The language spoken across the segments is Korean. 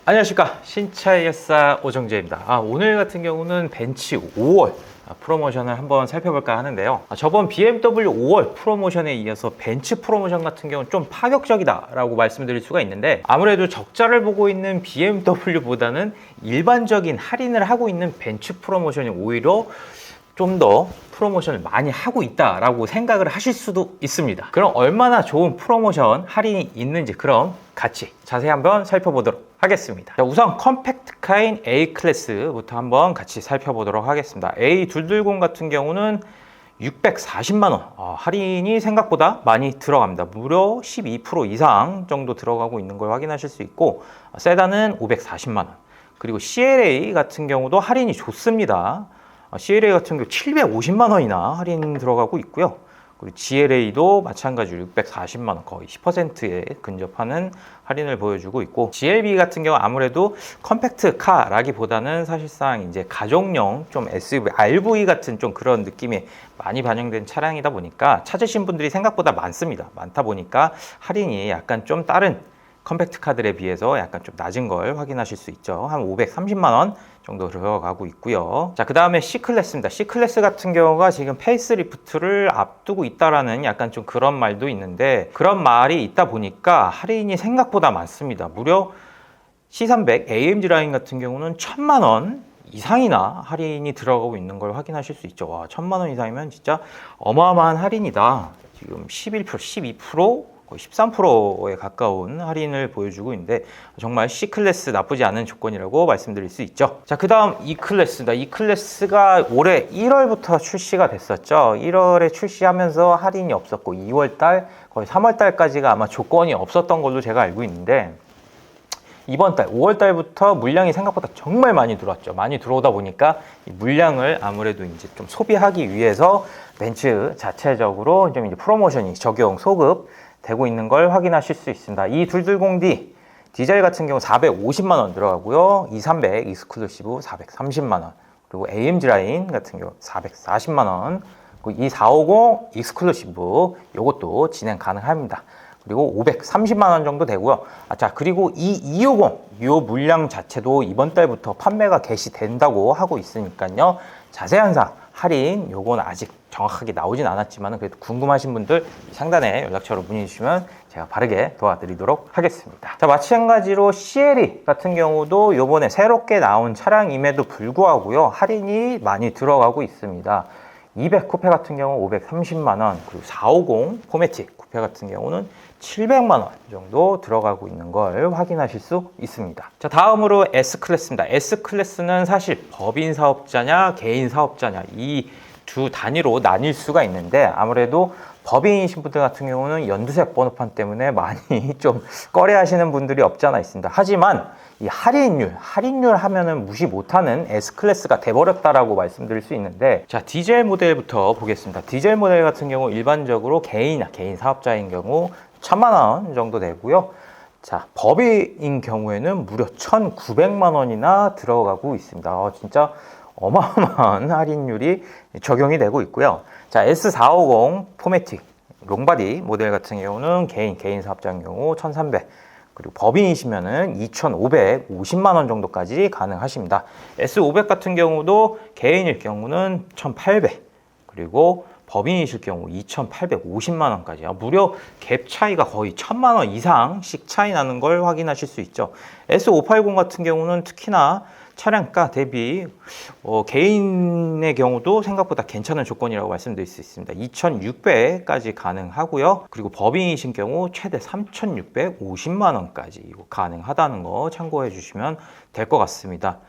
안녕하십니까, 신차의 열사 오정재입니다. 오늘 같은 경우는 벤츠 5월 프로모션을 한번 살펴볼까 하는데요. 저번 BMW 5월 프로모션에 이어서 벤츠 프로모션 같은 경우는 좀 파격적이다라고 말씀드릴 수가 있는데, 아무래도 적자를 보고 있는 BMW보다는 일반적인 할인을 하고 있는 벤츠 프로모션이 오히려 좀 더 프로모션을 많이 하고 있다라고 생각을 하실 수도 있습니다. 그럼 얼마나 좋은 프로모션 할인이 있는지 그럼 같이 자세히 한번 살펴보도록 하겠습니다. 자, 우선 컴팩트카인 A클래스부터 한번 같이 살펴보도록 하겠습니다. A220 같은 경우는 640만원 할인이 생각보다 많이 들어갑니다. 무려 12% 이상 정도 들어가고 있는 걸 확인하실 수 있고, 세단은 540만원, 그리고 CLA 같은 경우도 할인이 좋습니다. CLA 같은 경우 750만원이나 할인 들어가고 있고요. 그리고 GLA도 마찬가지로 640만원, 거의 10%에 근접하는 할인을 보여주고 있고, GLB 같은 경우 아무래도 컴팩트카라기보다는 사실상 이제 가족용 좀 SUV, RV 같은 좀 그런 느낌이 많이 반영된 차량이다 보니까 찾으신 분들이 생각보다 많습니다. 많다 보니까 할인이 약간 좀 다른 컴팩트 카들에 비해서 약간 좀 낮은 걸 확인하실 수 있죠. 한 530만원 정도 들어가고 있고요. 자, 그 다음에 C클래스입니다. C클래스 같은 경우가 지금 페이스리프트를 앞두고 있다라는 약간 좀 그런 말도 있는데, 그런 말이 있다 보니까 할인이 생각보다 많습니다. 무려 C300 AMG 라인 같은 경우는 1000만원 이상이나 할인이 들어가고 있는 걸 확인하실 수 있죠. 와, 1000만원 이상이면 진짜 어마어마한 할인이다. 지금 11%, 12%, 13%에 가까운 할인을 보여주고 있는데, 정말 C클래스 나쁘지 않은 조건이라고 말씀드릴 수 있죠. 자, 그 다음 E클래스입니다. E클래스가 올해 1월부터 출시가 됐었죠. 1월에 출시하면서 할인이 없었고 2월달, 거의 3월달까지가 아마 조건이 없었던 걸로 제가 알고 있는데, 이번 달 5월달부터 물량이 생각보다 정말 많이 들어왔죠. 많이 들어오다 보니까 이 물량을 아무래도 이제 좀 소비하기 위해서 벤츠 자체적으로 좀 이제 프로모션이 적용 소급 되고 있는 걸 확인하실 수 있습니다. 이 220D 디젤 같은 경우 450만원 들어가고요. 230 익스클루시브 430만원, 그리고 AMG 라인 같은 경우 440만원, 그리고 2450 익스클루시브 요것도 진행 가능합니다. 그리고 530만원 정도 되고요. 자, 그리고 이 250 요 물량 자체도 이번 달부터 판매가 개시된다고 하고 있으니까요. 자세한 사항 할인 요건 아직 정확하게 나오진 않았지만 그래도 궁금하신 분들 상단에 연락처로 문의 주시면 제가 바르게 도와드리도록 하겠습니다. 자, 마찬가지로 CLA 같은 경우도 요번에 새롭게 나온 차량임에도 불구하고요, 할인이 많이 들어가고 있습니다. 200 쿠페 같은 경우 530만원, 그리고 450 포매틱 쿠페 같은 경우는 700만원 정도 들어가고 있는 걸 확인하실 수 있습니다. 자, 다음으로 S클래스입니다. S클래스는 사실 법인 사업자냐 개인 사업자냐 이 두 단위로 나뉠 수가 있는데, 아무래도 법인이신 분들 같은 경우는 연두색 번호판 때문에 많이 좀 꺼려 하시는 분들이 없지 않아 있습니다. 하지만 이 할인율 하면은 무시 못하는 S클래스가 돼버렸다라고 말씀드릴 수 있는데, 자, 디젤 모델부터 보겠습니다. 디젤 모델 같은 경우 일반적으로 개인 사업자인 경우 1000만원 정도 되고요. 자, 법인인 경우에는 무려 1900만원이나 들어가고 있습니다. 진짜 어마어마한 할인율이 적용이 되고 있고요. 자, S450 포매틱 롱바디 모델 같은 경우는 개인 사업자인 경우 1300, 그리고 법인이시면은 2550만원 정도까지 가능하십니다. S500 같은 경우도 개인일 경우는 1800, 그리고 법인이실 경우 2850만원까지, 무려 갭 차이가 거의 1000만원 이상씩 차이 나는 걸 확인하실 수 있죠. S580 같은 경우는 특히나 차량가 대비 개인의 경우도 생각보다 괜찮은 조건이라고 말씀드릴 수 있습니다. 2600까지 가능하고요. 그리고 법인이신 경우 최대 3650만원까지 가능하다는 거 참고해 주시면 될 것 같습니다.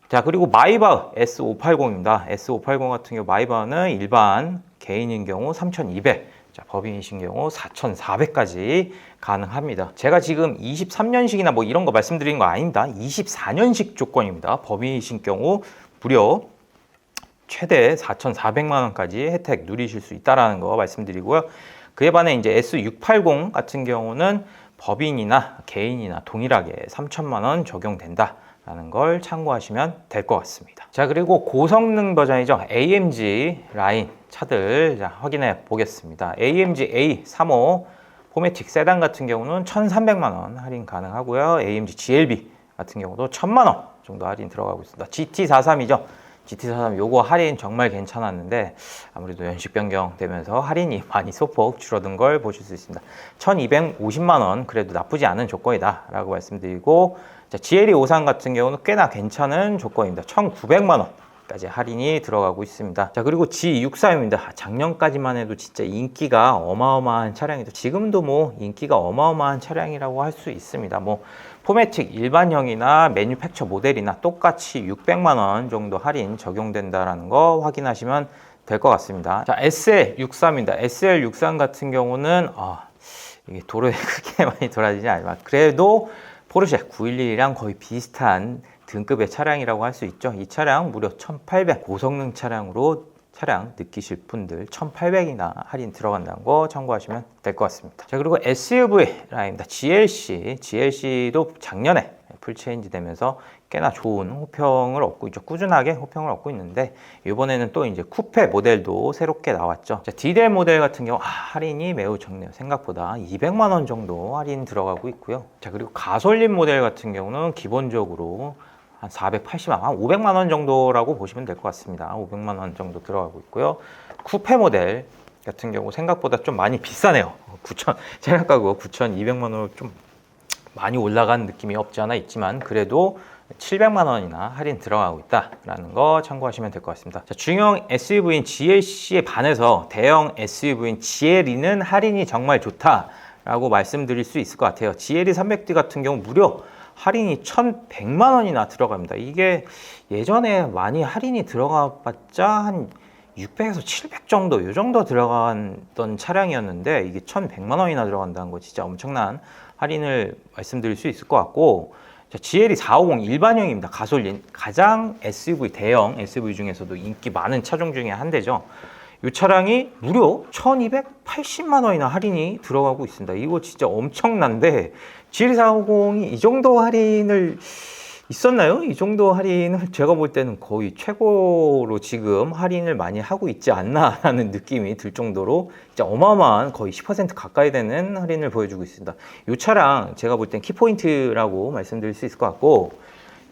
자, 그리고 마이바흐 S580입니다. S580 같은 경우 마이바흐는 일반 개인인 경우 3200, 자, 법인이신 경우 4400까지 가능합니다. 제가 지금 23년식이나 뭐 이런 거 말씀드리는 거 아닙니다. 24년식 조건입니다. 법인이신 경우 무려 최대 4400만원까지 혜택 누리실 수 있다는 거 말씀드리고요. 그에 반해 이제 S680 같은 경우는 법인이나 개인이나 동일하게 3000만원 적용된다 라는 걸 참고하시면 될 것 같습니다. 자, 그리고 고성능 버전이죠. AMG 라인 차들 확인해 보겠습니다. AMG A35 포매틱 세단 같은 경우는 1300만원 할인 가능하고요. AMG GLB 같은 경우도 1,000만 원 정도 할인 들어가고 있습니다. GT43이죠. GT43 요거 할인 정말 괜찮았는데 아무래도 연식 변경되면서 할인이 많이 소폭 줄어든 걸 보실 수 있습니다. 1,250만 원 그래도 나쁘지 않은 조건이다 라고 말씀드리고, 자, GLE53 같은 경우는 꽤나 괜찮은 조건입니다. 1,900만 원 까지 할인이 들어가고 있습니다. 자, 그리고 G63입니다. 작년까지만 해도 진짜 인기가 어마어마한 차량이죠. 지금도 뭐 인기가 어마어마한 차량이라고 할 수 있습니다. 뭐 포매틱 일반형이나 매뉴팩처 모델이나 똑같이 600만 원 정도 할인 적용된다라는 거 확인하시면 될 것 같습니다. 자, SL63입니다. SL63 같은 경우는 이게 도로에 크게 많이 돌아다니지 않지만 그래도 포르쉐 911이랑 거의 비슷한 등급의 차량이라고 할 수 있죠. 이 차량 무려 1,800 고성능 차량으로 차량 느끼실 분들 1,800이나 할인 들어간다는 거 참고하시면 될 것 같습니다. 자, 그리고 SUV 라인입니다. GLC도 작년에 풀체인지 되면서 꽤나 좋은 호평을 얻고 있죠. 꾸준하게 호평을 얻고 있는데 이번에는 또 이제 쿠페 모델도 새롭게 나왔죠. 자, D델 모델 같은 경우 할인이 매우 적네요. 생각보다 200만 원 정도 할인 들어가고 있고요. 자, 그리고 가솔린 모델 같은 경우는 기본적으로 한 480만, 한 500만 원 정도라고 보시면 될 것 같습니다. 500만 원 정도 들어가고 있고요. 쿠페 모델 같은 경우 생각보다 좀 많이 비싸네요. 9천, 생각하고 9,200만 원으로 좀 많이 올라간 느낌이 없지 않아 있지만 그래도 700만 원이나 할인 들어가고 있다라는 거 참고하시면 될 것 같습니다. 자, 중형 SUV인 GLC에 반해서 대형 SUV인 GLE는 할인이 정말 좋다라고 말씀드릴 수 있을 것 같아요. GLE 300D 같은 경우 무려 할인이 1,100만 원이나 들어갑니다. 이게 예전에 많이 할인이 들어가봤자 한 600에서 700 정도, 이 정도 들어갔던 차량이었는데 이게 1,100만 원이나 들어간다는 거 진짜 엄청난 할인을 말씀드릴 수 있을 것 같고, 자, GLE 450 일반형입니다. 가솔린 가장 SUV 대형 SUV 중에서도 인기 많은 차종 중에 한 대죠. 이 차량이 무려 1,280만 원이나 할인이 들어가고 있습니다. 이거 진짜 엄청난데 GL450이 이 정도 할인을 있었나요? 이 정도 할인을 제가 볼 때는 거의 최고로 지금 할인을 많이 하고 있지 않나 라는 느낌이 들 정도로 진짜 어마어마한 거의 10% 가까이 되는 할인을 보여주고 있습니다. 이 차량 제가 볼 땐 키포인트라고 말씀드릴 수 있을 것 같고,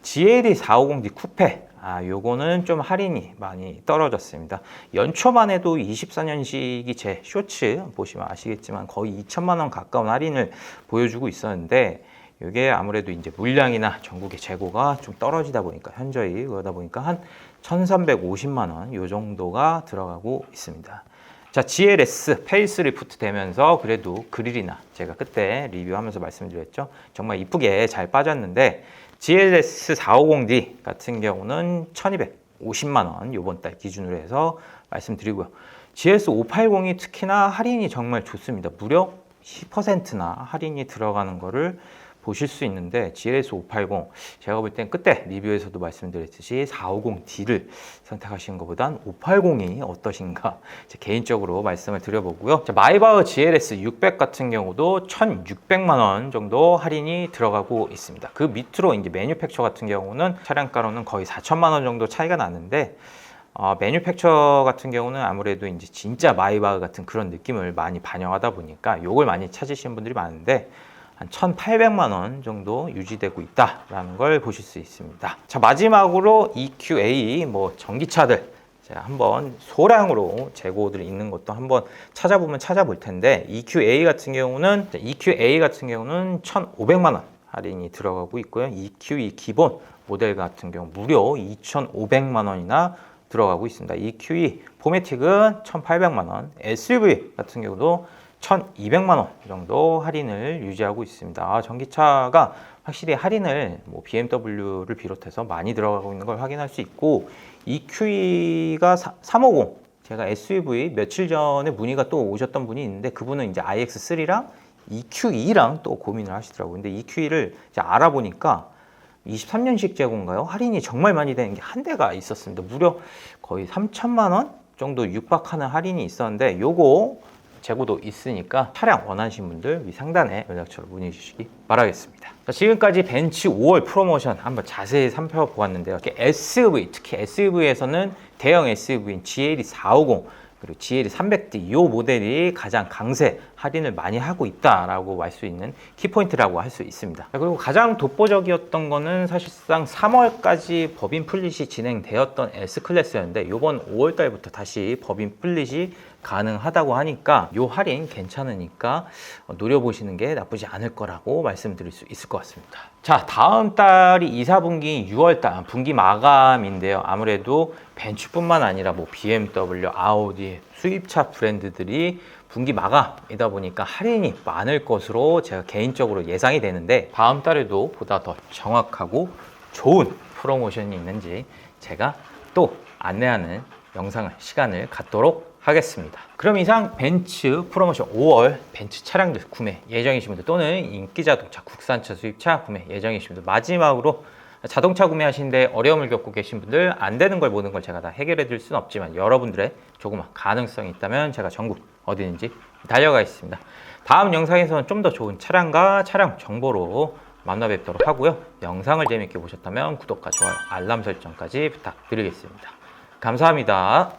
GLE450D 쿠페 요거는 좀 할인이 많이 떨어졌습니다. 연초만 해도 24년식이 제 쇼츠 보시면 아시겠지만 거의 2천만 원 가까운 할인을 보여주고 있었는데 이게 아무래도 이제 물량이나 전국의 재고가 좀 떨어지다 보니까 현저히 그러다 보니까 한 1,350만 원 요 정도가 들어가고 있습니다. 자, GLS 페이스리프트 되면서 그래도 그릴이나 제가 그때 리뷰하면서 말씀드렸죠. 정말 이쁘게 잘 빠졌는데 GLS 450D 같은 경우는 1,250만 원 이번 달 기준으로 해서 말씀드리고요. GLS 580이 특히나 할인이 정말 좋습니다. 무려 10%나 할인이 들어가는 거를 보실 수 있는데 GLS 580 제가 볼 땐 그때 리뷰에서도 말씀드렸듯이 450D를 선택하시는 것보단 580이 어떠신가 개인적으로 말씀을 드려보고요. 자, 마이바흐 GLS 600 같은 경우도 1,600만 원 정도 할인이 들어가고 있습니다. 그 밑으로 이제 매뉴팩처 같은 경우는 차량가로는 거의 4천만 원 정도 차이가 나는데 매뉴팩처 같은 경우는 아무래도 이제 진짜 마이바흐 같은 그런 느낌을 많이 반영하다 보니까 요걸 많이 찾으시는 분들이 많은데 한 1,800만 원 정도 유지되고 있다라는 걸 보실 수 있습니다. 자, 마지막으로 EQA 뭐 전기차들 제가 한번 소량으로 재고들 있는 것도 한번 찾아보면 찾아볼 텐데 EQA 같은 경우는 1,500만 원 할인이 들어가고 있고요. EQE 기본 모델 같은 경우 무려 2,500만 원이나 들어가고 있습니다. EQE 포매틱은 1,800만 원, SUV 같은 경우도 1,200만 원 정도 할인을 유지하고 있습니다. 전기차가 확실히 할인을 뭐 BMW를 비롯해서 많이 들어가고 있는 걸 확인할 수 있고, EQE가 350 제가 SUV 며칠 전에 문의가 또 오셨던 분이 있는데 그분은 이제 iX3랑 EQE랑 또 고민을 하시더라고요. 근데 EQE를 이제 알아보니까 23년식 재고인가요? 할인이 정말 많이 되는 게 한 대가 있었습니다. 무려 거의 3천만 원 정도 육박하는 할인이 있었는데 요거 재고도 있으니까 차량 원하시는 분들 위 상단에 연락처로 문의 주시기 바라겠습니다. 자, 지금까지 벤츠 5월 프로모션 한번 자세히 살펴보았는데요. SUV, 특히 SUV에서는 대형 SUV인 GLE 450 그리고 GLE 300D 이 모델이 가장 강세 할인을 많이 하고 있다라고 알 수 있는 키포인트라고 할 수 있습니다. 그리고 가장 독보적이었던 거는 사실상 3월까지 법인 플릿이 진행되었던 S클래스였는데 이번 5월 달부터 다시 법인 플릿이 가능하다고 하니까 이 할인 괜찮으니까 노려보시는 게 나쁘지 않을 거라고 말씀드릴 수 있을 것 같습니다. 자, 다음 달이 2, 4분기 6월 달 분기 마감인데요. 아무래도 벤츠뿐만 아니라 뭐 BMW, 아우디, 수입차 브랜드들이 분기 마감이다 보니까 할인이 많을 것으로 제가 개인적으로 예상이 되는데 다음 달에도 보다 더 정확하고 좋은 프로모션이 있는지 제가 또 안내하는 영상을 시간을 갖도록 하겠습니다. 그럼 이상 벤츠 프로모션 5월 벤츠 차량들 구매 예정이신 분들 또는 인기자동차 국산차 수입차 구매 예정이신 분들 마지막으로 자동차 구매하시는데 어려움을 겪고 계신 분들 안 되는 걸 모든 걸 제가 다 해결해 드릴 수는 없지만 여러분들의 조그만 가능성이 있다면 제가 전국 어디든지 달려가 있습니다. 다음 영상에서는 좀 더 좋은 차량과 차량 정보로 만나 뵙도록 하고요. 영상을 재밌게 보셨다면 구독과 좋아요, 알람 설정까지 부탁드리겠습니다. 감사합니다.